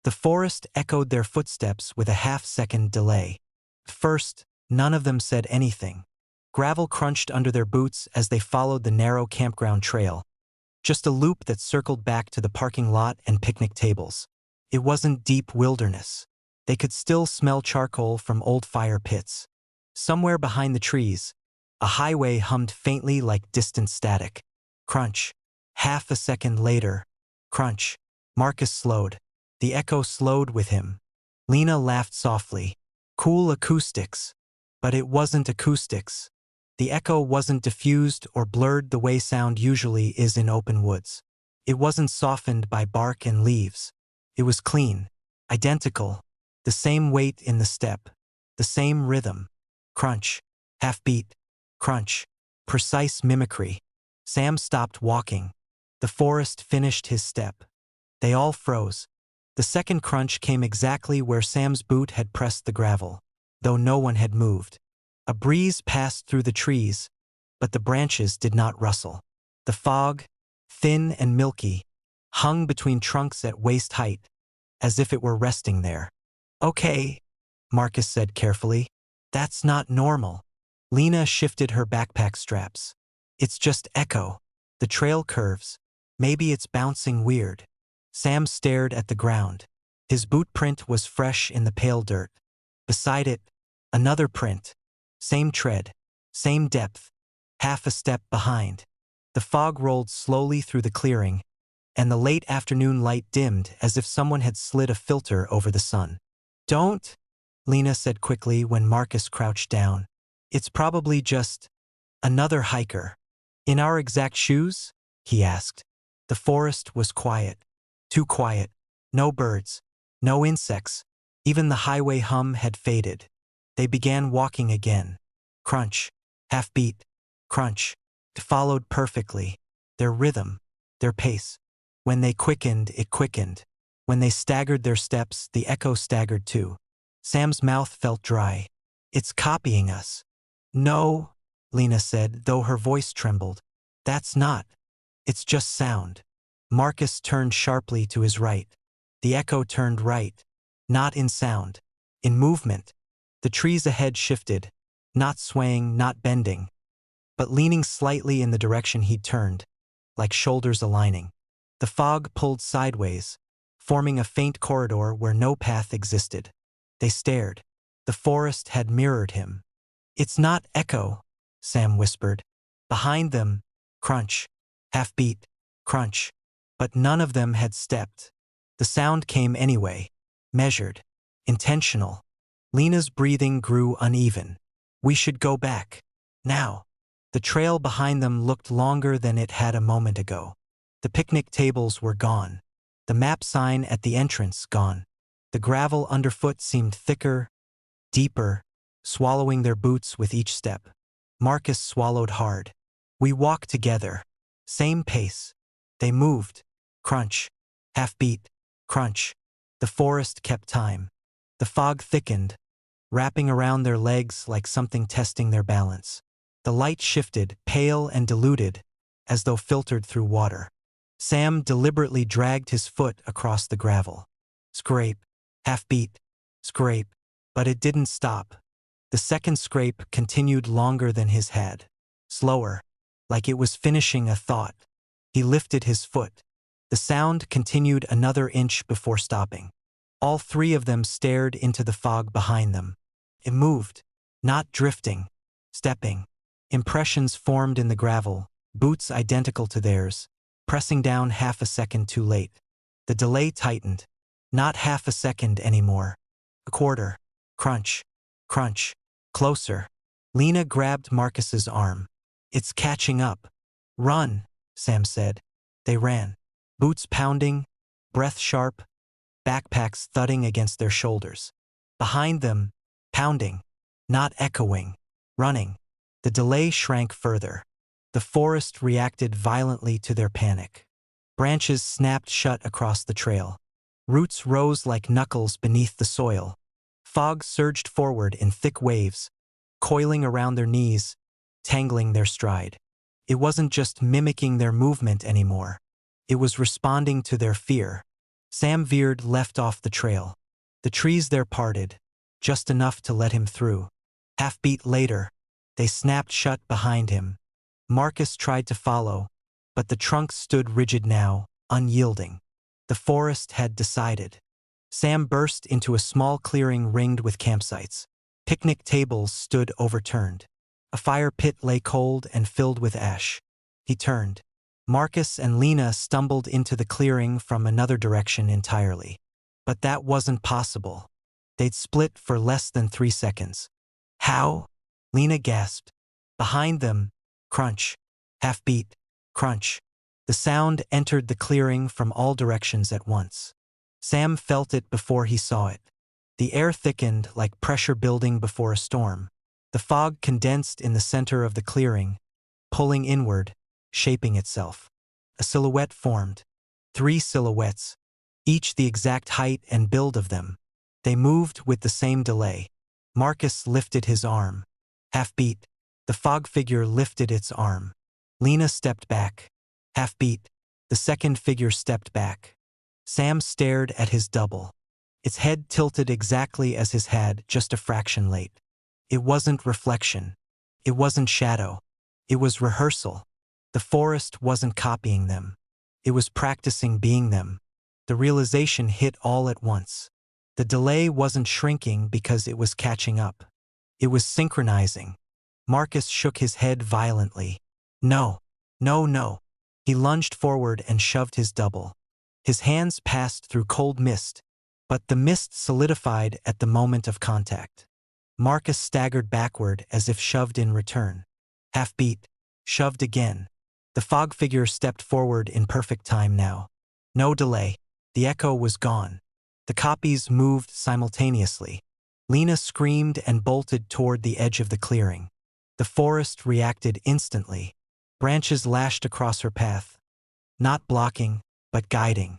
The forest echoed their footsteps with a half-second delay. First, none of them said anything. Gravel crunched under their boots as they followed the narrow campground trail. Just a loop that circled back to the parking lot and picnic tables. It wasn't deep wilderness. They could still smell charcoal from old fire pits. Somewhere behind the trees, a highway hummed faintly like distant static. Crunch. Half a second later. Crunch. Marcus slowed. The echo slowed with him. Lena laughed softly. Cool acoustics. But it wasn't acoustics. The echo wasn't diffused or blurred the way sound usually is in open woods. It wasn't softened by bark and leaves. It was clean, identical, the same weight in the step, the same rhythm. Crunch, half-beat, crunch, precise mimicry. Sam stopped walking. The forest finished his step. They all froze. The second crunch came exactly where Sam's boot had pressed the gravel, though no one had moved. A breeze passed through the trees, but the branches did not rustle. The fog, thin and milky, hung between trunks at waist height, as if it were resting there. "Okay," Marcus said carefully. "That's not normal." Lena shifted her backpack straps. "It's just echo. The trail curves. Maybe it's bouncing weird." Sam stared at the ground. His boot print was fresh in the pale dirt. Beside it, another print. Same tread, same depth, half a step behind. The fog rolled slowly through the clearing, and the late afternoon light dimmed as if someone had slid a filter over the sun. "Don't," Lena said quickly when Marcus crouched down. "It's probably just another hiker." "In our exact shoes?" he asked. The forest was quiet. Too quiet. No birds. No insects. Even the highway hum had faded. They began walking again. Crunch. Half-beat. Crunch. It followed perfectly. Their rhythm. Their pace. When they quickened, it quickened. When they staggered their steps, the echo staggered too. Sam's mouth felt dry. "It's copying us." "No," Lena said, though her voice trembled. "That's not. It's just sound." Marcus turned sharply to his right. The echo turned right. Not in sound. In movement. The trees ahead shifted, not swaying, not bending, but leaning slightly in the direction he'd turned, like shoulders aligning. The fog pulled sideways, forming a faint corridor where no path existed. They stared. The forest had mirrored him. "It's not echo," Sam whispered. Behind them, crunch, half-beat, crunch. But none of them had stepped. The sound came anyway, measured, intentional. Lena's breathing grew uneven. "We should go back. Now." The trail behind them looked longer than it had a moment ago. The picnic tables were gone. The map sign at the entrance gone. The gravel underfoot seemed thicker, deeper, swallowing their boots with each step. Marcus swallowed hard. "We walked together. Same pace." They moved. Crunch. Half-beat. Crunch. The forest kept time. The fog thickened, wrapping around their legs like something testing their balance. The light shifted, pale and diluted, as though filtered through water. Sam deliberately dragged his foot across the gravel. Scrape. Half-beat. Scrape. But it didn't stop. The second scrape continued longer than his had. Slower, like it was finishing a thought. He lifted his foot. The sound continued another inch before stopping. All three of them stared into the fog behind them. It moved, not drifting, stepping. Impressions formed in the gravel, boots identical to theirs, pressing down half a second too late. The delay tightened. Not half a second anymore. A quarter. Crunch. Crunch. Closer. Lena grabbed Marcus's arm. "It's catching up." "Run," Sam said. They ran. Boots pounding, breath sharp, backpacks thudding against their shoulders. Behind them, pounding, not echoing, running. The delay shrank further. The forest reacted violently to their panic. Branches snapped shut across the trail. Roots rose like knuckles beneath the soil. Fog surged forward in thick waves, coiling around their knees, tangling their stride. It wasn't just mimicking their movement anymore. It was responding to their fear. Sam veered left off the trail. The trees there parted, just enough to let him through. Half-beat later, they snapped shut behind him. Marcus tried to follow, but the trunk stood rigid now, unyielding. The forest had decided. Sam burst into a small clearing ringed with campsites. Picnic tables stood overturned. A fire pit lay cold and filled with ash. He turned. Marcus and Lena stumbled into the clearing from another direction entirely. But that wasn't possible. They'd split for less than 3 seconds. How? Lena gasped. Behind them, crunch. Half-beat, crunch. The sound entered the clearing from all directions at once. Sam felt it before he saw it. The air thickened like pressure building before a storm. The fog condensed in the center of the clearing, pulling inward, shaping itself. A silhouette formed. 3 silhouettes, each the exact height and build of them. They moved with the same delay. Marcus lifted his arm. Half-beat, the fog figure lifted its arm. Lena stepped back. Half-beat, the second figure stepped back. Sam stared at his double. Its head tilted exactly as his had, just a fraction late. It wasn't reflection. It wasn't shadow. It was rehearsal. The forest wasn't copying them. It was practicing being them. The realization hit all at once. The delay wasn't shrinking because it was catching up. It was synchronizing. Marcus shook his head violently. No, no, no. He lunged forward and shoved his double. His hands passed through cold mist, but the mist solidified at the moment of contact. Marcus staggered backward as if shoved in return. Half-beat, shoved again. The fog figure stepped forward in perfect time now. No delay. The echo was gone. The copies moved simultaneously. Lena screamed and bolted toward the edge of the clearing. The forest reacted instantly. Branches lashed across her path. Not blocking, but guiding.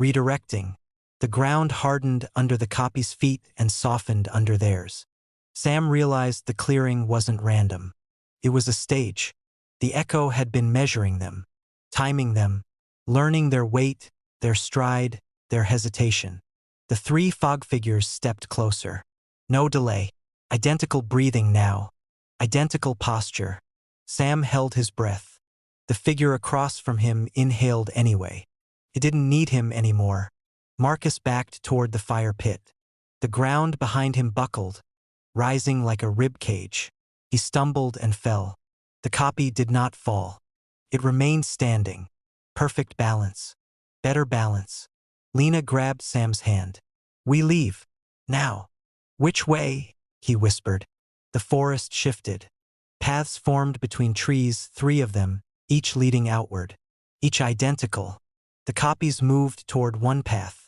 Redirecting. The ground hardened under the copy's feet and softened under theirs. Sam realized the clearing wasn't random. It was a stage. The echo had been measuring them, timing them, learning their weight, their stride, their hesitation. The 3 fog figures stepped closer. No delay. Identical breathing now. Identical posture. Sam held his breath. The figure across from him inhaled anyway. It didn't need him anymore. Marcus backed toward the fire pit. The ground behind him buckled, rising like a rib cage. He stumbled and fell. The copy did not fall. It remained standing. Perfect balance. Better balance. Lena grabbed Sam's hand. We leave. Now. Which way? He whispered. The forest shifted. Paths formed between trees, 3 of them, each leading outward. Each identical. The copies moved toward one path.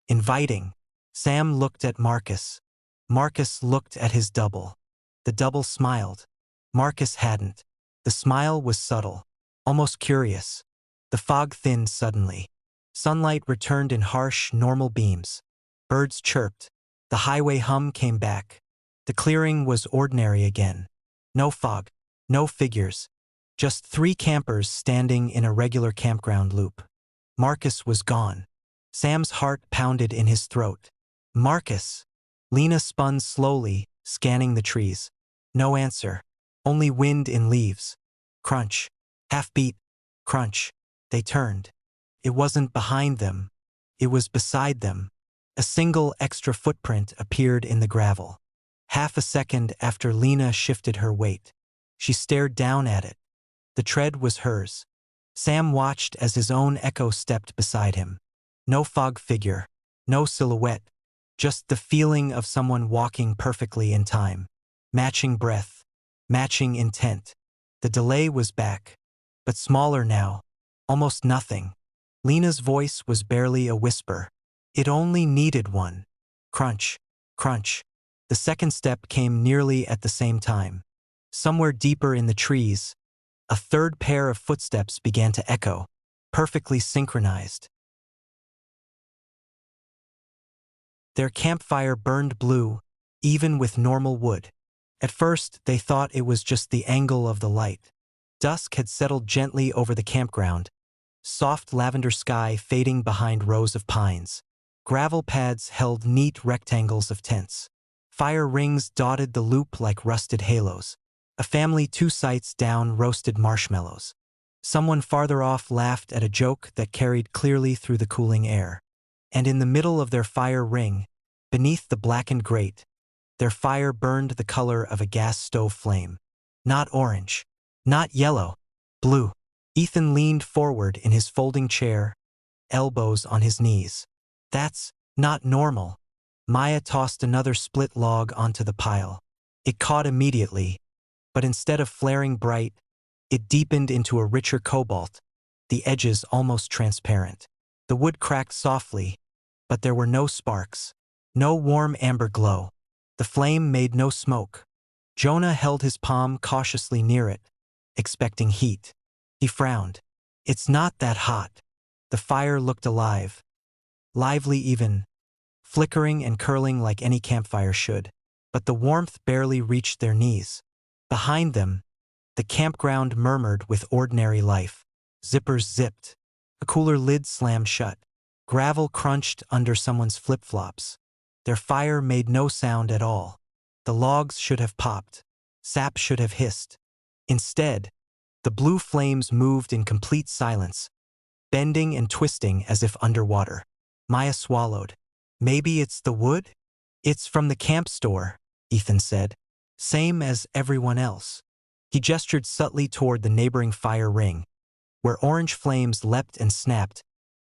Inviting. Sam looked at Marcus. Marcus looked at his double. The double smiled. Marcus hadn't. The smile was subtle, almost curious. The fog thinned suddenly. Sunlight returned in harsh, normal beams. Birds chirped. The highway hum came back. The clearing was ordinary again. No fog. No figures. Just 3 campers standing in a regular campground loop. Marcus was gone. Sam's heart pounded in his throat. Marcus! Lena spun slowly, scanning the trees. No answer. Only wind in leaves. Crunch. Half-beat. Crunch. They turned. It wasn't behind them. It was beside them. A single extra footprint appeared in the gravel. Half a second after Lena shifted her weight. She stared down at it. The tread was hers. Sam watched as his own echo stepped beside him. No fog figure. No silhouette. Just the feeling of someone walking perfectly in time. Matching breath. Matching intent. The delay was back. But smaller now. Almost nothing. Lena's voice was barely a whisper. It only needed one. Crunch. Crunch. The second step came nearly at the same time. Somewhere deeper in the trees, a third pair of footsteps began to echo, perfectly synchronized. Their campfire burned blue, even with normal wood. At first, they thought it was just the angle of the light. Dusk had settled gently over the campground, soft lavender sky fading behind rows of pines. Gravel pads held neat rectangles of tents. Fire rings dotted the loop like rusted halos. A family 2 sites down roasted marshmallows. Someone farther off laughed at a joke that carried clearly through the cooling air. And in the middle of their fire ring, beneath the blackened grate, their fire burned the color of a gas stove flame. Not orange. Not yellow. Blue. Ethan leaned forward in his folding chair, elbows on his knees. That's not normal. Maya tossed another split log onto the pile. It caught immediately, but instead of flaring bright, it deepened into a richer cobalt, the edges almost transparent. The wood cracked softly, but there were no sparks, no warm amber glow. The flame made no smoke. Jonah held his palm cautiously near it, expecting heat. He frowned. It's not that hot. The fire looked alive. Lively even, flickering and curling like any campfire should. But the warmth barely reached their knees. Behind them, the campground murmured with ordinary life. Zippers zipped. A cooler lid slammed shut. Gravel crunched under someone's flip-flops. Their fire made no sound at all. The logs should have popped. Sap should have hissed. Instead, the blue flames moved in complete silence, bending and twisting as if underwater. Maya swallowed. Maybe it's the wood? It's from the camp store, Ethan said. Same as everyone else. He gestured subtly toward the neighboring fire ring, where orange flames leapt and snapped,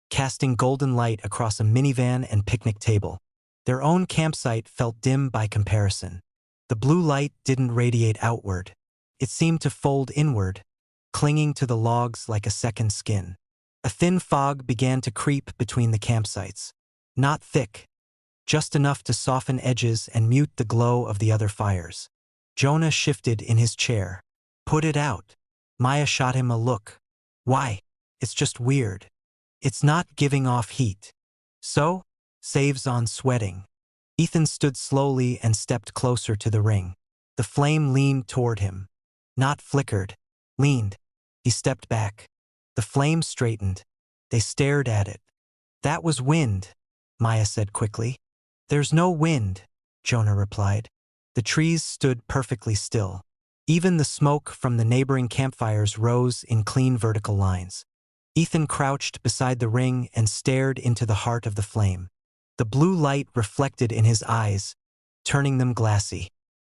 casting golden light across a minivan and picnic table. Their own campsite felt dim by comparison. The blue light didn't radiate outward. It seemed to fold inward, clinging to the logs like a second skin. A thin fog began to creep between the campsites. Not thick, just enough to soften edges and mute the glow of the other fires. Jonah shifted in his chair. Put it out. Maya shot him a look. Why? It's just weird. It's not giving off heat. So? Saves on sweating. Ethan stood slowly and stepped closer to the ring. The flame leaned toward him. Not flickered. Leaned. He stepped back. The flame straightened. They stared at it. That was wind, Maya said quickly. There's no wind, Jonah replied. The trees stood perfectly still. Even the smoke from the neighboring campfires rose in clean vertical lines. Ethan crouched beside the ring and stared into the heart of the flame. The blue light reflected in his eyes, turning them glassy.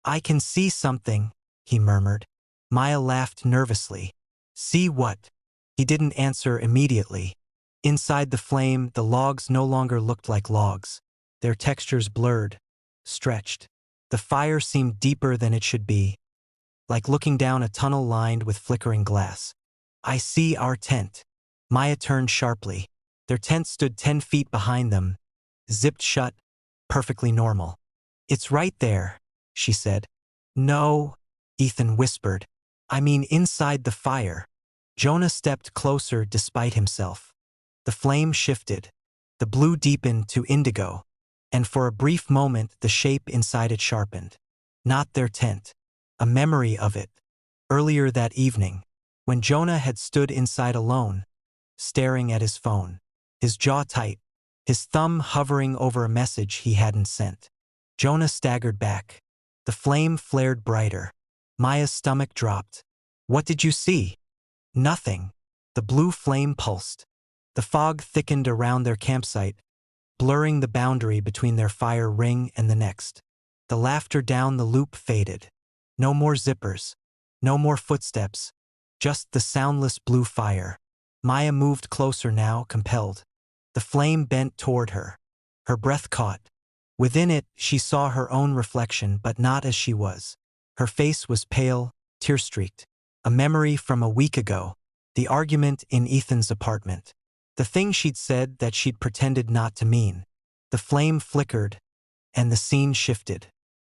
I can see something, he murmured. Maya laughed nervously. See what? He didn't answer immediately. Inside the flame, the logs no longer looked like logs. Their textures blurred, stretched. The fire seemed deeper than it should be, like looking down a tunnel lined with flickering glass. I see our tent. Maya turned sharply. Their tent stood 10 feet behind them, zipped shut, perfectly normal. It's right there, she said. No, Ethan whispered. I mean inside the fire. Jonah stepped closer despite himself. The flame shifted. The blue deepened to indigo, and for a brief moment the shape inside it sharpened. Not their tent. A memory of it. Earlier that evening, when Jonah had stood inside alone, staring at his phone, his jaw tight, his thumb hovering over a message he hadn't sent. Jonah staggered back. The flame flared brighter. Maya's stomach dropped. What did you see? Nothing. The blue flame pulsed. The fog thickened around their campsite, blurring the boundary between their fire ring and the next. The laughter down the loop faded. No more zippers. No more footsteps. Just the soundless blue fire. Maya moved closer now, compelled. The flame bent toward her. Her breath caught. Within it, she saw her own reflection, but not as she was. Her face was pale, tear-streaked. A memory from a week ago. The argument in Ethan's apartment. The thing she'd said that she'd pretended not to mean. The flame flickered, and the scene shifted.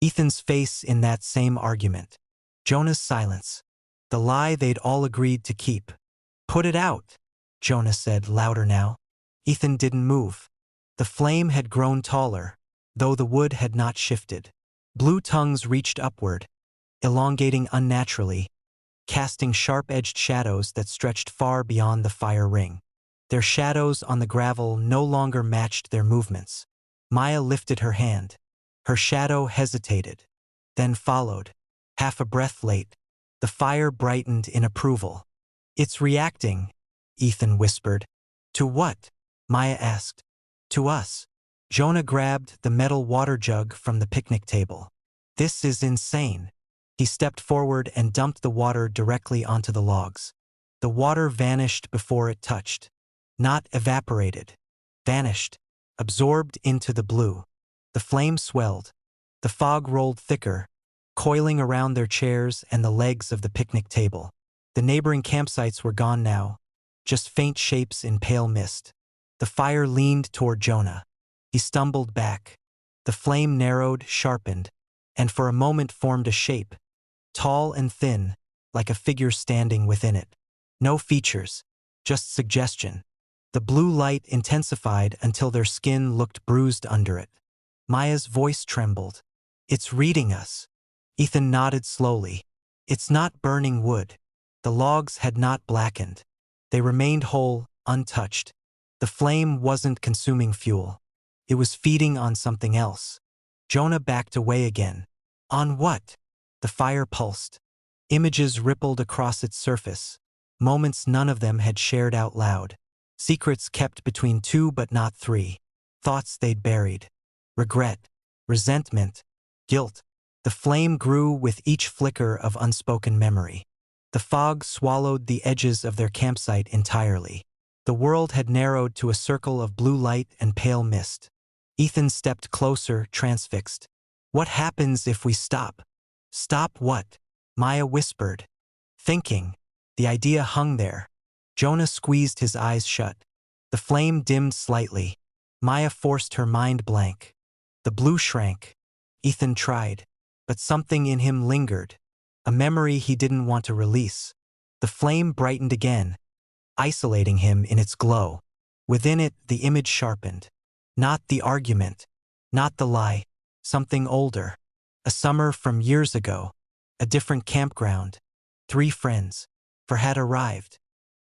Ethan's face in that same argument. Jonah's silence. The lie they'd all agreed to keep. Put it out, Jonah said, louder now. Ethan didn't move. The flame had grown taller, though the wood had not shifted. Blue tongues reached upward, elongating unnaturally, casting sharp-edged shadows that stretched far beyond the fire ring. Their shadows on the gravel no longer matched their movements. Maya lifted her hand. Her shadow hesitated, then followed. Half a breath late, the fire brightened in approval. "It's reacting," Ethan whispered. "To what?" Maya asked. "To us." Jonah grabbed the metal water jug from the picnic table. "This is insane." He stepped forward and dumped the water directly onto the logs. The water vanished before it touched. Not evaporated. Vanished. Absorbed into the blue. The flame swelled. The fog rolled thicker, coiling around their chairs and the legs of the picnic table. The neighboring campsites were gone now, just faint shapes in pale mist. The fire leaned toward Jonah. He stumbled back. The flame narrowed, sharpened, and for a moment formed a shape, tall and thin, like a figure standing within it. No features, just suggestion. The blue light intensified until their skin looked bruised under it. Maya's voice trembled. "It's reading us." Ethan nodded slowly. "It's not burning wood." The logs had not blackened. They remained whole, untouched. The flame wasn't consuming fuel. It was feeding on something else. Jonah backed away again. On what? The fire pulsed. Images rippled across its surface. Moments none of them had shared out loud. Secrets kept between two but not three. Thoughts they'd buried. Regret. Resentment. Guilt. The flame grew with each flicker of unspoken memory. The fog swallowed the edges of their campsite entirely. The world had narrowed to a circle of blue light and pale mist. Ethan stepped closer, transfixed. "What happens if we stop?" "Stop what?" Maya whispered. Thinking. The idea hung there. Jonah squeezed his eyes shut. The flame dimmed slightly. Maya forced her mind blank. The blue shrank. Ethan tried, but something in him lingered, a memory he didn't want to release. The flame brightened again, isolating him in its glow. Within it, the image sharpened. Not the argument, not the lie, something older. A summer from years ago. A different campground. 3 friends. Had arrived.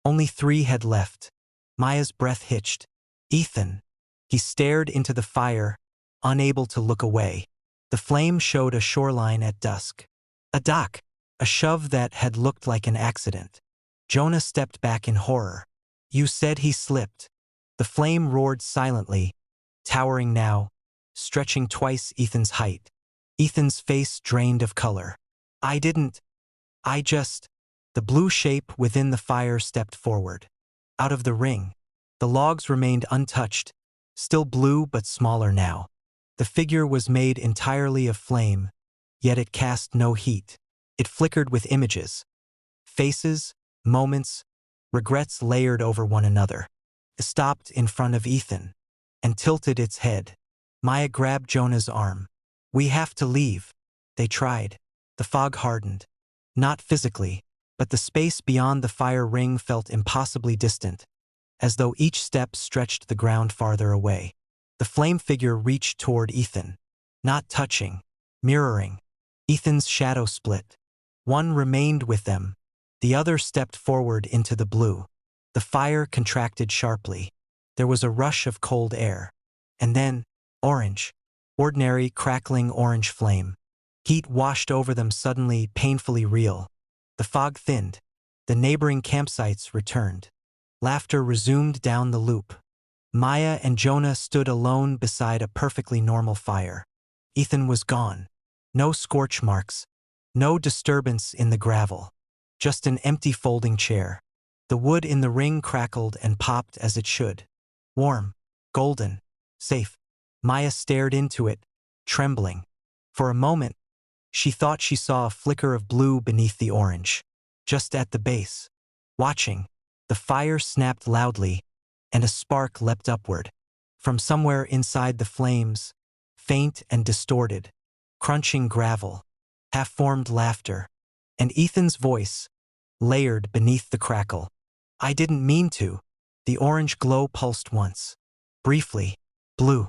Only 3 had left. Maya's breath hitched. "Ethan." He stared into the fire, unable to look away. The flame showed a shoreline at dusk. A dock. A shove that had looked like an accident. Jonah stepped back in horror. "You said he slipped." The flame roared silently, towering now, stretching twice Ethan's height. Ethan's face drained of color. "I didn't. I just." The blue shape within the fire stepped forward. Out of the ring. The logs remained untouched, still blue but smaller now. The figure was made entirely of flame, yet it cast no heat. It flickered with images. Faces, moments, regrets layered over one another. It stopped in front of Ethan and tilted its head. Maya grabbed Jonah's arm. "We have to leave." They tried. The fog hardened. Not physically, but the space beyond the fire ring felt impossibly distant, as though each step stretched the ground farther away. The flame figure reached toward Ethan. Not touching, mirroring. Ethan's shadow split. One remained with them. The other stepped forward into the blue. The fire contracted sharply. There was a rush of cold air. And then, orange. Ordinary, crackling orange flame. Heat washed over them suddenly, painfully real. The fog thinned. The neighboring campsites returned. Laughter resumed down the loop. Maya and Jonah stood alone beside a perfectly normal fire. Ethan was gone. No scorch marks. No disturbance in the gravel. Just an empty folding chair. The wood in the ring crackled and popped as it should. Warm. Golden. Safe. Maya stared into it, trembling. For a moment, she thought she saw a flicker of blue beneath the orange. Just at the base. Watching. The fire snapped loudly, and a spark leapt upward. From somewhere inside the flames, faint and distorted, crunching gravel, half-formed laughter, and Ethan's voice, layered beneath the crackle. "I didn't mean to." The orange glow pulsed once. Briefly. Blue.